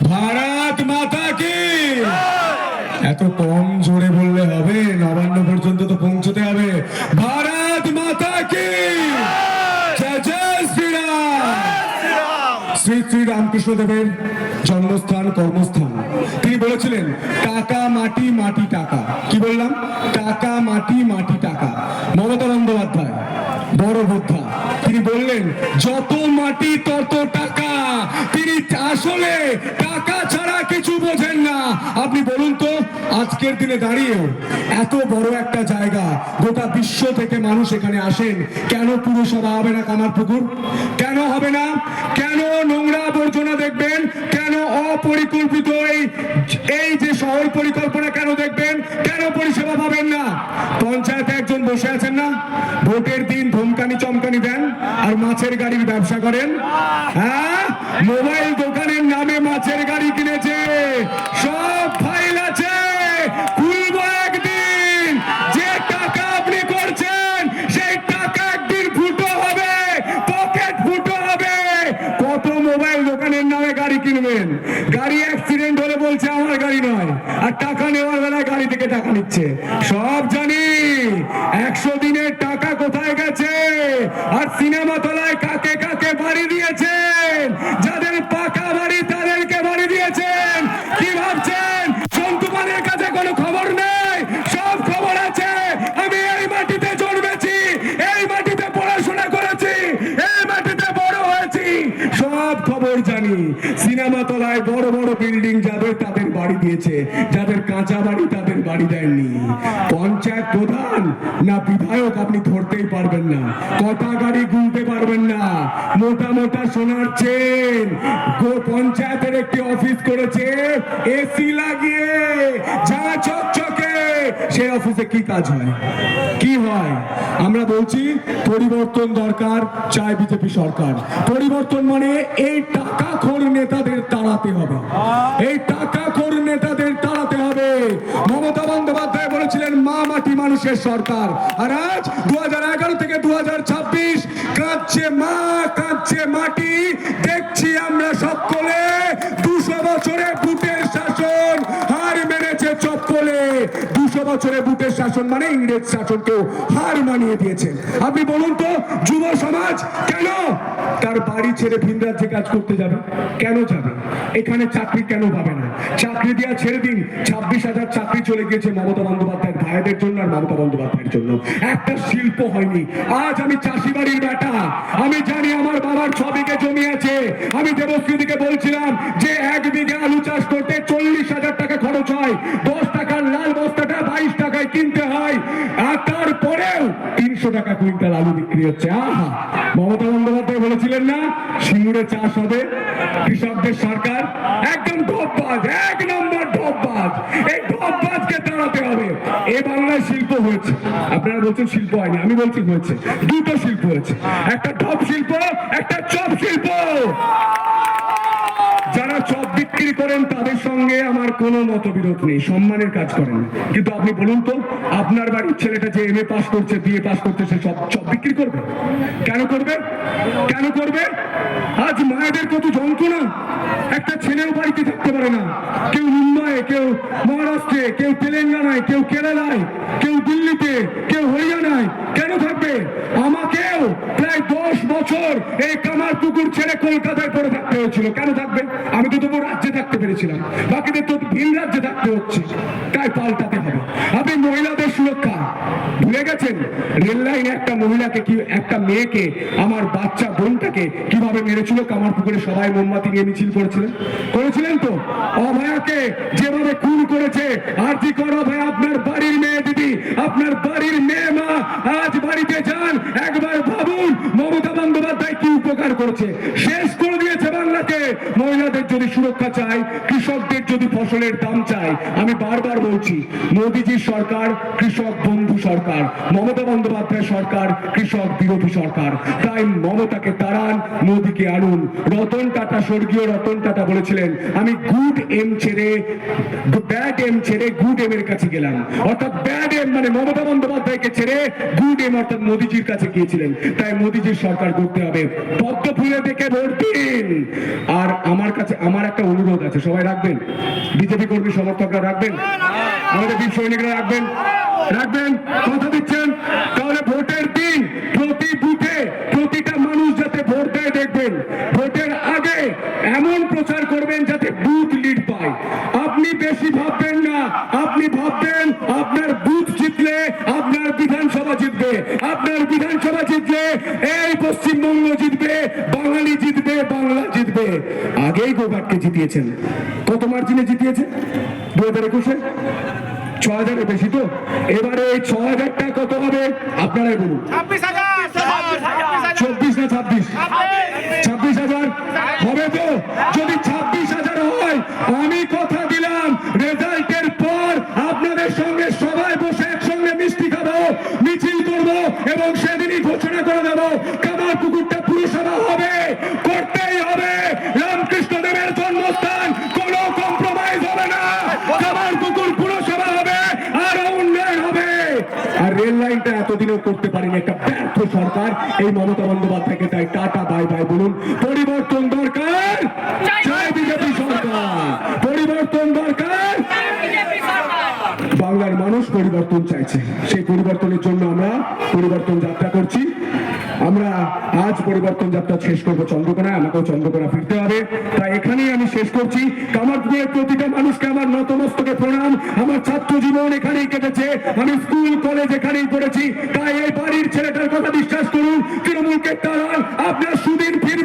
ভারত মাতা কি। এত কম জোরে বললে হবে? নবান্ন পর্যন্ত তো পৌঁছতে হবে। ভারত মাতা কি। জয় জয় শ্রীরাম। শ্রী শ্রী রামকৃষ্ণ দেবের জন্মস্থান, কর্মস্থান। তিনি বলেছিলেন টাকা মাটি, মাটি টাকা। কি বললাম? টাকা মাটি, মাটি টাকা। মমতা বন্দ্যোপাধ্যায় বড় যোদ্ধা, তিনি বললেন যত মাটি তত টাকা। তিনি আসলে টাকা ছাড়া কিছু বোঝেন না। আপনি বলুন তো, আজকের দিনে দাঁড়িয়েও এত বড় একটা জায়গা, গোটা বিশ্ব থেকে মানুষ এখানে আসেন, কেন পুরসভা হবে না কামারপুকুর? কেন হবে না? কেন নোংরা আবর্জনা দেখবেন? কেন অপরিকল্পিত এই যে শহর পরিকল্পনা কেন দেখবেন? কেন পরিষেবা পাবেন না? পঞ্চায়েতে একজন বসে আছেন না, ভোটের দিন ধমকানি চমকানি দেন আর মাছের গাড়ির ব্যবসা করেন। হ্যাঁ, মোবাইল দোকানের নামে মাছের গাড়ি কিনেছে, সব ফাইল আছে, খুলবো একদিন। যে টাকা আপনি করছেন সেই টাকা একদিন ফুটো হবে, পকেট ফুটো হবে। কত মোবাইল দোকানের নামে গাড়ি কিনবেন? গাড়ি অ্যাক্সিডেন্ট হলে বলছে আমার গাড়ি নয়, আর টাকা নেওয়ার বেলায় গাড়ি থেকে টাকা নিচ্ছে। সব জানি 100 দিনের টাকা কোথায় গেছে, আর সিনেমা তলায় কাকে কাকে বাড়ি দিয়েছেন। যাদের পাকা বাড়ি তাদেরকে বাড়ি দিয়েছেন। কি ভাবছেন সন্তুমানের কাছে কোনো খবর নেই? সব খবর আছে। আমি এই মাটিতে জন্মেছি, এই মাটিতে পড়াশোনা করেছি, এই মাটিতে বড় হয়েছি, সব খবর জানি। সিনেমা তলায় বড় বড় বিল্ডিং যাদের তাদের বাড়ি দিয়েছে, যাদের কাঁচা বাড়ি তাদের বাড়ি দেননি। পঞ্চায়েত প্রধান না বিধায়ক আপনি ধরতেই পারবেন না, কটা গাড়ি গুনতে পারবেন না। মোটা মোটা সোনার চেন। পঞ্চায়েতের একটি অফিস করেছে এসি লাগিয়ে, যা চকচকে। সেই অফিসে কি কাজ হয়? কি হয়? আমরা বলছি পরিবর্তন দরকার, চাই বিজেপি সরকার। পরিবর্তন মানে এই টাকাখোর নেতাদের তাড়াতে হবে, এই টাকাখোর নেতাদের তাড়াতে হবে। মমতা বন্দ্যোপাধ্যায় বলেছিলেন মা মাটি মানুষের সরকার, আর আজ 2011 থেকে 2026 কাঁদছে মা, কাঁদছে মাটি। দেখছি আমরা সকলে 200 বছরে বুটের শাসন হার মেনেছে চপ্পলে। 200 বছরে বুটের শাসন মানে ইংরেজ শাসনকেও হার মানিয়ে দিয়েছে। আপনি বলুন তো, যুব সমাজ কেন তার বাড়ি ছেড়ে ভিন রাজ্যে কাজ করতে যাবে? কেন যাবে? এখানে চাকরি কেন পাবে না? চাকরি দেওয়া ছেড়ে দিন, 26,000 চাকরি চলে গিয়েছে মমতা বন্দ্যোপাধ্যায়ের ভাইদের জন্য আর মমতা বন্দ্যোপাধ্যায়ের জন্য। একটা শিল্প হয়নি। আজ আমি চাষি বাড়ির বেটা, আমি জানি আমার বাবার 6 বিঘে জমি আছে। আমি দেবশ্রীদিকে বলছিলাম যে 1 বিঘে আলু চাষ করতে 40,000 টাকা খরচ হয়, 10 টাকার লাল বস্তাটা 22 টাকায় কিনতে হয়, আর তারপরেও 300 টাকা কুইন্টাল আলু বিক্রি হচ্ছে। আহা, মমতা বন্দ্যোপাধ্যায় বলেছিলেন না সিঙ্গুরে চাষ হবে, কৃষকদের সরকার। একদম ঢপবাজ, 1 নম্বর ঢপবাজ। এই ঢপবাজকে তাড়াতে হবে। এই বাংলায় শিল্প হয়েছে, আপনারা বলছেন শিল্প হয়নি, আমি বলছি হয়েছে। দুটো শিল্প হয়েছে, একটা ঢপ শিল্প, একটা চপ শিল্প। যারা চপ বিক্রি করেন তাদের সঙ্গে আমার কোনো মতবিরোধ নেই, সম্মানের কাজ করেন। কিন্তু আপনি বলুন তো, আপনার বাড়ির ছেলেটা যে MA পাস করছে, BA পাস করছে, সে সব চপ বিক্রি করবে? কেন করবে? কেন করবে? আজ মায়েদের কত যন্ত্রণা। একটা ছেলেও বাড়িতে থাকতে পারে না। কেউ মুম্বাইয়ে, কেউ মহারাষ্ট্রে, কেউ তেলেঙ্গানায়, কেউ কেরালায়, কেউ দিল্লিতে, কেউ হরিয়ানায়। কেন থাকবে? আমাকেও প্রায় 10 বছর এই কামারপুকুর ছেড়ে কলকাতায় পড়ে থাকতে হয়েছিল। কেন থাকবে? আমি তো তবু রাজ্যে থাকতে পেরেছিলাম, বাকিদের তো ভিন রাজ্যে থাকতে হচ্ছে। তাই পাল্টাতে হবে। আপনি মহিলাদের সুরক্ষা ভুলে গেছেন? রেল লাইনে একটা মহিলাকে, কি একটা মেয়েকে, আমার বাচ্চা বোনটাকে কিভাবে মেরেছিল কামারপুকুরে? সবাই মোমবাতি নিয়ে মিছিল করেছিলেন তো। অভয়াকে যেভাবে খুন করেছে, আর জি কর অভয়া আপনার বাড়ির মেয়ে দিদি, আপনার বাড়ির মেয়ে মা। আজ বাড়িতে যান, একবার ভাবুন মমতা বন্দ্যোপাধ্যায় কি উপকার করেছে। শেষ করে দিয়েছে বাংলাকে। মহিলাদের যদি সুরক্ষা চাই, কৃষকদের যদি ফসলের দাম চাই, আমি বারবার বলছি মোদিজির সরকার কৃষক বন্ধু সরকার, মমতা বন্দ্যোপাধ্যায় সরকার কৃষক বিরোধী সরকার। তাই মমতাকে তাড়ান, মোদিকে আনুন। রতন টাটা, স্বর্গীয় রতন টাটা বলেছিলেন আমি গুড এম ছেড়ে, ব্যাড এম ছেড়ে গুড এম এর কাছে গেলাম। অর্থাৎ ব্যাড এম মানে মমতা বন্দ্যোপাধ্যায়কে ছেড়ে গুড এম অর্থাৎ মোদিজির কাছে গিয়েছিলেন। তাই মোদিজির সরকার করতে হবে। পদ্ম ফুলে দেখে ভোট দিন, আর আমার কাছে আমার একটা অনুরোধ আছে, সবাই রাখবেন, বিজেপি কর্মী সমর্থকরা রাখবেন, আমাদের বীর সৈনিকরা রাখবেন, রাখবেন, কথা দিচ্ছেন? তাহলে ভোটের দিন প্রতি বুথে প্রতিটা মানুষ যাতে ভোট দেয় দেখবেন, ভোটের আগে এমন প্রচার করবেন যাতে বুথ লিড পায়। আপনি বেশি ভাববেন না, আপনি ভাববেন আপনার বুথ জিতলে আপনার বিধানসভা জিতবে, আপনার বিধানসভা জিতলে এই পশ্চিমবঙ্গ জিতবে, বাঙালি জিতবে, বাংলা জিতবে। আগেই গোঘাটকে জিতিয়েছেন, কত মার্জিনে জিতিয়েছেন 2021-এ? 6,000 বেশি তো। এবারে এই 6,000টা কত হবে আপনারাই বলুন। 24 না 26? 26,000 হবে তো? যদি 26,000 হয়, আমি কথা দিলাম রেজাল্টের পর আপনাদের সঙ্গে সবাই বসে একসঙ্গে মিষ্টি খাবো, মিছিল করবো এবং সেদিনই ঘোষণা করে দেবো কামারপুকুরটা পুরসভা হবে, করতেই হবে। রামকৃষ্ণদেবের জন্মস্থান, কোনো কম্প্রোমাইজ হবে না। কামারপুকুর পুরসভা হবে, আরো উন্নয়ন হবে। আর রেল লাইনটা এতদিনও করতে পারেনি একটা ব্যর্থ সরকার, এই মমতা বন্দ্যোপাধ্যায়কে তাই টাটা বাই বাই বলুন। পরিবর্তন দরকার, জয় বিজেপি সরকার। পরিবর্তন দরকার, বাংলার মানুষ পরিবর্তন চাইছে, সেই পরিবর্তনের জন্য আমরা পরিবর্তন যাত্রা করছি। আমরা আজ পরিবর্তন যাত্রা শেষ করবো চন্দ্রকোনায়, আমাকেও চন্দ্রকোনা ফিরতে হবে, তাই এখানেই আমি শেষ করছি। কামারপুকুরের প্রতিটা মানুষকে আমার নতমস্তকে প্রণাম। আমার ছাত্র জীবন এখানেই কেটেছে, আমি স্কুল কলেজ এখানেই পড়েছি, তাই এই বাড়ির ছেলেটার কথা বিশ্বাস করুন, তৃণমূলকে তাড়ান, আপনার সুদিন ফিরে